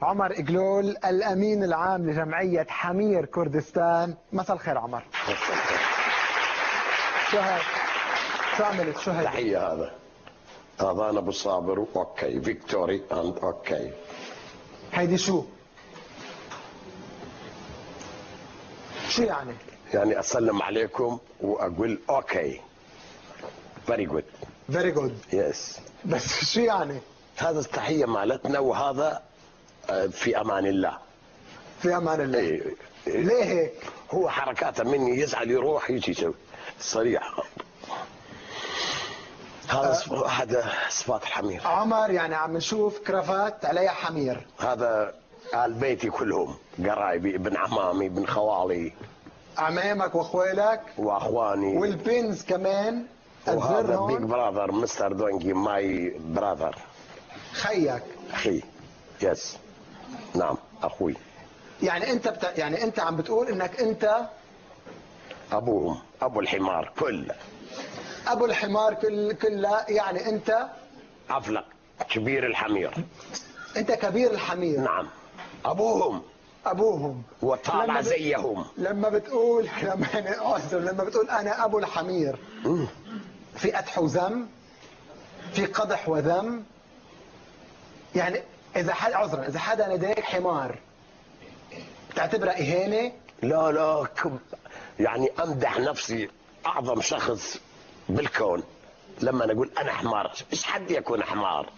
عمر إجلول الأمين العام لجمعية حمير كردستان. مساء الخير عمر. شو هاي؟ شو عملت؟ شو هاي؟ تحية. هذا أنا أبو صابر أوكي فيكتوري أند أوكي. هيدي شو؟ شو يعني؟ يعني أسلم عليكم وأقول أوكي. فيري جود. فيري جود. يس. بس شو يعني؟ هذا التحية مالتنا، وهذا في أمان الله. في أمان الله. إيه. ليه هيك؟ هو حركاته مني يزعل يروح يجي يسوي صريح. هذا صفات الحمير. عمر يعني عم نشوف كرافات عليها حمير. هذا آل بيتي كلهم، قرايبي، ابن عمامي، ابن خوالي، عمامك واخوالك واخواني، والبنز كمان. وهذا بيج براذر مستر دونجي ماي براذر. خيك. اخي. يس. نعم اخوي. يعني انت يعني انت عم بتقول انك انت ابوهم، ابو الحمار كله. ابو الحمار كله، يعني انت عفلق كبير الحمير. انت كبير الحمير. نعم. ابوهم وطالع زيهم. لما بتقول لما بتقول انا ابو الحمير، في قدح وذم، في قدح وذم. يعني اذا عذرا اذا حدا ناداك حمار بتعتبرها اهانه؟ لا يعني امدح نفسي. اعظم شخص بالكون لما أنا اقول انا حمار. ايش حد يكون حمار؟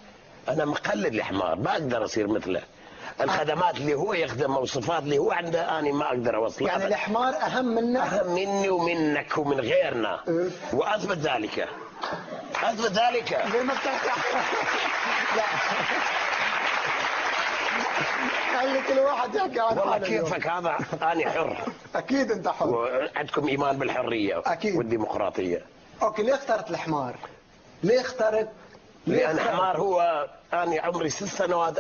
انا مقلد الحمار، ما اقدر اصير مثله. الخدمات اللي هو يخدمها والصفات اللي هو عنده انا ما اقدر اوصلها. يعني الحمار اهم منك؟ اهم مني ومنك ومن غيرنا. واثبت ذلك. ليه ما بتحكي؟ لا خلي كل واحد يحكي عن والله كيفك. هذا انا حر. اكيد انت حر. وعندكم ايمان بالحريه أكيد. والديمقراطيه. اوكي، ليه اخترت الحمار؟ ليه اخترت؟ لأن حمار. هو أنا عمري 6 سنوات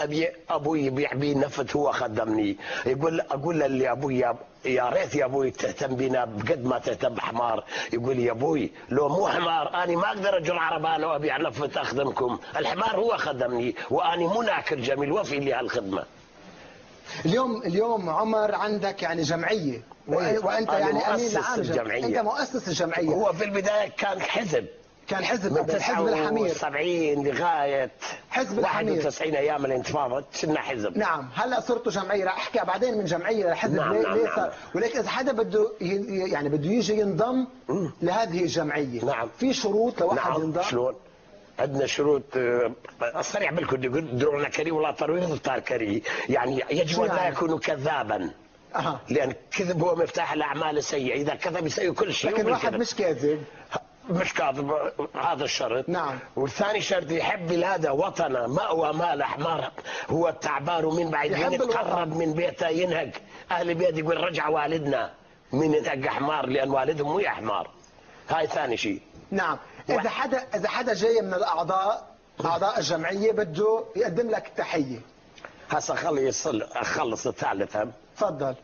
أبوي يبيع بي نفط، هو خدمني. أقول له اللي أبوي يا ريت يا أبوي تهتم بنا بقد ما تهتم بحمار. يقول يا أبوي لو مو حمار أنا ما أقدر أجر عربان وأبيع نفط أخدمكم. الحمار هو خدمني وأنا مو ناكر جميل وفي لي هالخدمة. اليوم عمر عندك يعني جمعية، وأنت يعني أمين عام الجمعية. أنت مؤسس الجمعية. هو في البداية كان حزب من حزب الحمير 79 لغايه حزب الحمير 91 ايام الانتفاضه كنا حزب. نعم. هلا صرتوا جمعيه، رح احكي بعدين من جمعيه لحزب. نعم. ليه صار؟ ولكن اذا حدا بده يعني بده يجي ينضم لهذه الجمعيه، نعم، في شروط لواحد ينضم. شلون؟ عندنا شروط. الصريح بالكل درونا كري ولا ترويض كري. يعني يجب ان لا يكون كذابا. لان الكذب هو مفتاح الاعمال السيئه. اذا كذب يسوي كل شيء. لكن واحد مش كاذب. مش كاذب، هذا الشرط. نعم. والثاني شرط يحب بلاده وطنه مأوى مال حمار. هو التعبان ومن بعد يتقرب من بيته ينهق. اهل البيت يقول رجع والدنا من ينهق حمار لان والدهم مو حمار. هاي ثاني شيء. نعم. اذا حدا جاي من اعضاء الجمعيه بده يقدم لك تحيه. هسه خلي اخلص الثالث. تفضل.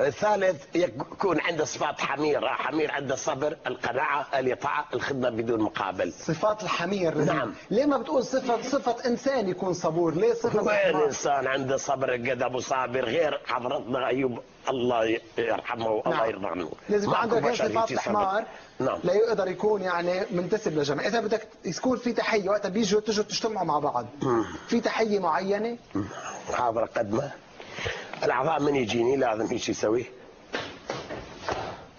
الثالث يكون عنده صفات حمير. حمير عنده الصبر، القناعة، الإطاعة، الخدمة بدون مقابل. صفات الحمير. نعم. ليه ما بتقول صفة إنسان يكون صبور؟ ليه صفة وين إنسان عنده صبر قد أبو صابر غير حضرتنا أيوب الله يرحمه والله نعم. يرضى عنه. لازم يكون عنده صفات الحمار. نعم. لا يقدر يكون يعني منتسب لجماعة. إذا بدك يكون في تحية وقتها تجوا تجتمعوا مع بعض، في تحية معينة؟ حاضر قدمه. الأعضاء من يجيني لازم ايش يسوي؟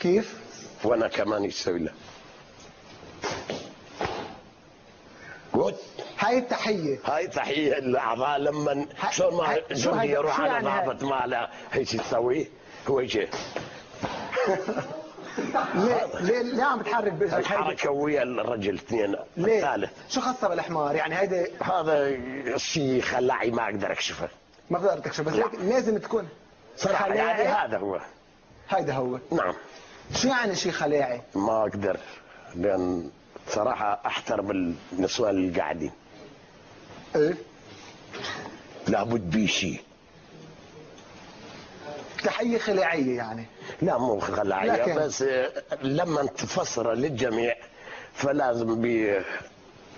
كيف؟ وانا كمان ايش اسوي له؟ قلت هاي التحية. هاي تحية الأعضاء لما شلون ما جندي يروح على ضابط ماله ايش يسوي؟ هو يجي. ليه عم بتحرك الحركة ويا الرجل اثنين. الثالث شو خاصة بالحمار؟ يعني هذا الشيء خلاعي ما اقدر اكشفه. ما بقدر تكشف، بس لازم تكون صراحة يعني هذا هو. هيدا هو. نعم. شو يعني شيء خلاعي؟ ما اقدر، لان صراحة احترم النسوان اللي قاعدين. ايه؟ لابد بشيء. تحية خلاعية يعني؟ لا مو خلاعية، بس لما تفسر للجميع فلازم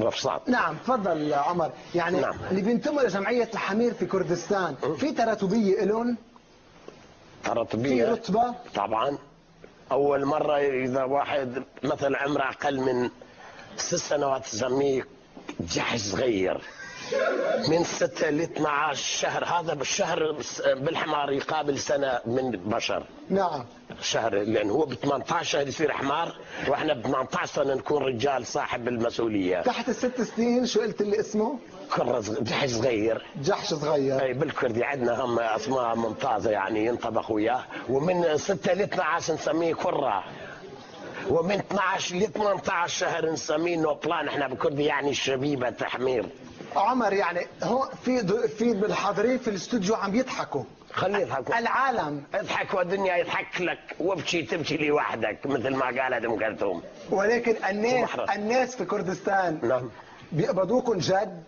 رفصات. نعم تفضل عمر. يعني نعم. اللي بينتموا لجمعية الحمير في كردستان في تراتبية إلهم؟ في تراتبية رتبة؟ طبعا. أول مرة إذا واحد مثلا عمره أقل من 6 سنوات تسميه جحش صغير. من 6 ل 12 شهر، هذا بالشهر بالحمار يقابل سنة من بشر. نعم. شهر، لأن هو ب 18 شهر يصير حمار، وإحنا ب 18 سنة نكون رجال صاحب المسؤولية. تحت ال6 سنين شو قلت لي اسمه؟ جحش صغير. جحش صغير. اي بالكردي عندنا هم اسماء ممتازه يعني ينطبخ وياه. ومن 6 ل 12 نسميه كره. ومن 12 ل 18 شهر نسميه نوبلان، احنا بالكردي يعني شبيبه تحمير. عمر يعني هون في بالحاضرين في الاستوديو عم يضحكوا. خليه يضحكوا. العالم اضحك والدنيا يضحك لك، وابكي تبكي لوحدك مثل ما قالت ام كلثوم. ولكن الناس في كردستان نعم. بيقبضوكم جد؟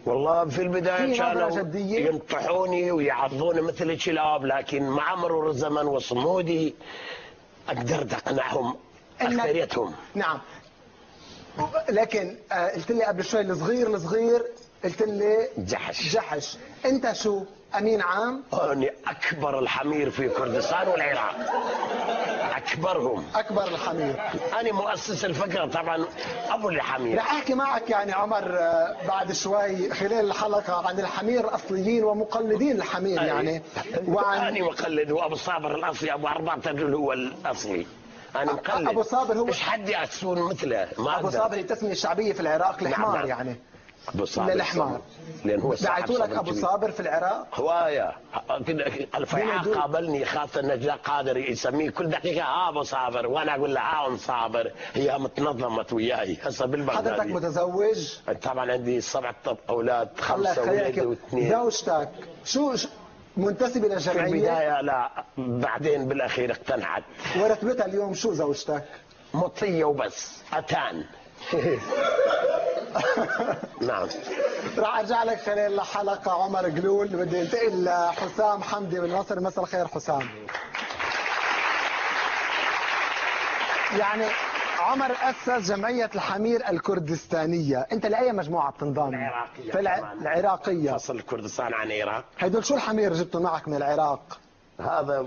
والله في البداية في نظرة كانوا جدية؟ ينطحوني ويعضوني مثل الكلاب، لكن مع مرور الزمن وصمودي قدرت اقنعهم اكثريتهم. نعم. لكن قلت لي قبل شوي الصغير قلت لي جحش. انت شو امين عام؟ أنا أكبر الحمير في كردستان والعراق، أكبرهم. أكبر الحمير. أنا مؤسس الفكرة طبعا، أبو الحمير. رح أحكي معك يعني عمر بعد شوي خلال الحلقة عن الحمير الأصليين ومقلدين الحمير يعني. أنا مقلد، وأبو صابر الأصلي، أبو 4 رجل هو الأصلي. أنا مقلد. أبو صابر هو مش حد يكسون مثله. ما أبو صابر التسمية الشعبية في العراق الحمار. نعم. يعني أبو صابر للحمار. لأن هو دعيتوا لك أبو صابر في العراق؟ هواية. الفيعاء قابلني، خاصة نجلاء قادر يسميه كل دقيقة أبو صابر، وأنا أقول له أم صابر. هي متنظمت وياي هسه بالبغداد. حضرتك متزوج؟ طبعا عندي 7 أولاد، 5 ولد و2. زوجتك شو منتسبة للجمعية؟ في البداية لا، بعدين بالأخير اقتنعت. ورتبتها اليوم شو زوجتك؟ مطية وبس، أتان. نعم. راح ارجع لك خلال الحلقه عمر قلول. بدي انتقل لحسام حمدي من مصر. مساء الخير حسام. يعني عمر اسس جمعيه الحمير الكردستانيه، انت لاي مجموعه بتنضم؟ العراقيه. العراقيه. فصل كردستان عن العراق. هدول شو الحمير جبتوا معك من العراق؟ هذا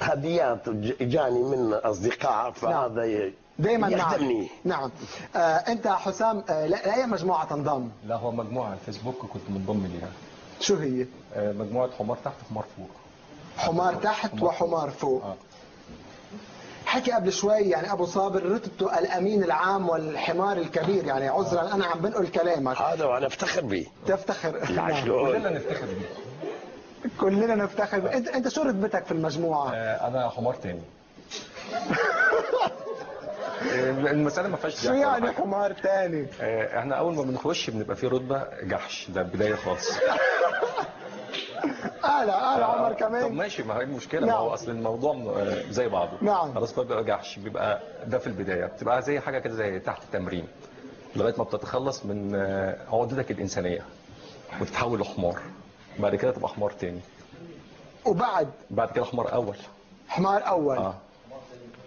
هديات اجاني من اصدقاء، فهذا نعم. دائما يخدمني. نعم. انت حسام لاي مجموعه تنضم؟ لا، هو مجموعه على الفيسبوك كنت منضم ليها. شو هي؟ مجموعه حمار تحت وحمار فوق. حمار تحت وحمار فوق. حكي قبل شوي يعني ابو صابر رتبته الامين العام والحمار الكبير، يعني عذرا انا عم بنقل كلامك. هذا وانا افتخر به. تفتخر؟ كلنا نفتخر به. كلنا نفتخر به. انت شو رتبتك في المجموعه؟ انا حمار تاني. المسألة ما فيهاش شو يعني حمار تاني؟ احنا اول ما بنخش بنبقى في رتبة جحش، ده البداية خالص. اعلى عمر كمان. طب ماشي، ما هي المشكلة. نعم. ما هو اصل الموضوع زي بعضه. نعم. خلاص بيبقى جحش، بيبقى ده في البداية، بتبقى زي حاجة كده زي تحت التمرين لغاية ما بتتخلص من عقدتك الإنسانية وتتحول لحمار. بعد كده تبقى حمار تاني. بعد كده حمار أول. حمار أول.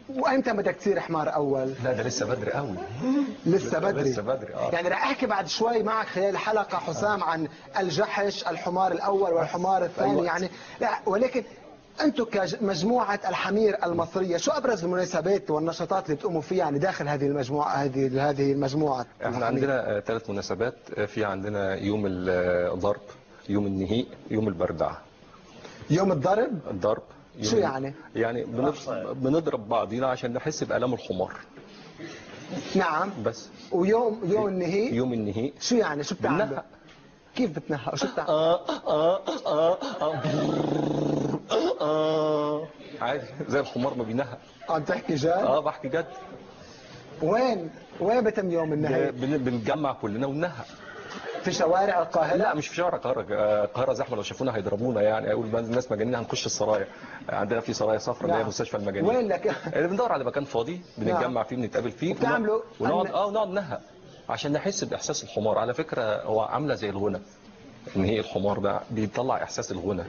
وامتى بدك تصير حمار اول؟ لا، ده لسه بدري قوي. لسه بدري. يعني رح احكي بعد شوي معك خلال الحلقه حسام عن الجحش، الحمار الاول والحمار الثاني. يعني لا، ولكن انتم كمجموعه الحمير المصريه شو ابرز المناسبات والنشاطات اللي بتقوموا فيها يعني داخل هذه المجموعه هذه المجموعه؟ احنا عندنا 3 مناسبات. في عندنا يوم الضرب، يوم النهيق، يوم البردع. يوم الضرب؟ الضرب شو يعني؟ يعني بنضرب بعضينا عشان نحس بألم الحمار. نعم. بس. ويوم النهيق؟ يوم النهيق شو يعني؟ شو بتعمل؟ كيف بتنهق؟ شو بتعمل؟ عادي زي الحمار ما بينهق. عم تحكي جد؟ بحكي جد. وين بتم يوم النهيق؟ بنتجمع كلنا وننهق في شوارع القاهرة؟ لا، مش في شوارع القاهرة زحمة، لو شافونا هيضربونا يعني. اقول الناس مجانين هنخش السرايا. عندنا في سرايا صفراء اللي هي مستشفى المجانين. وين لك؟ بندور على مكان فاضي بنتجمع فيه، بنتقابل فيه ونقعد ننهق عشان نحس باحساس الحمار. على فكرة هو عاملة زي الغنى. ان هي الحمار ده بيطلع احساس الغنى.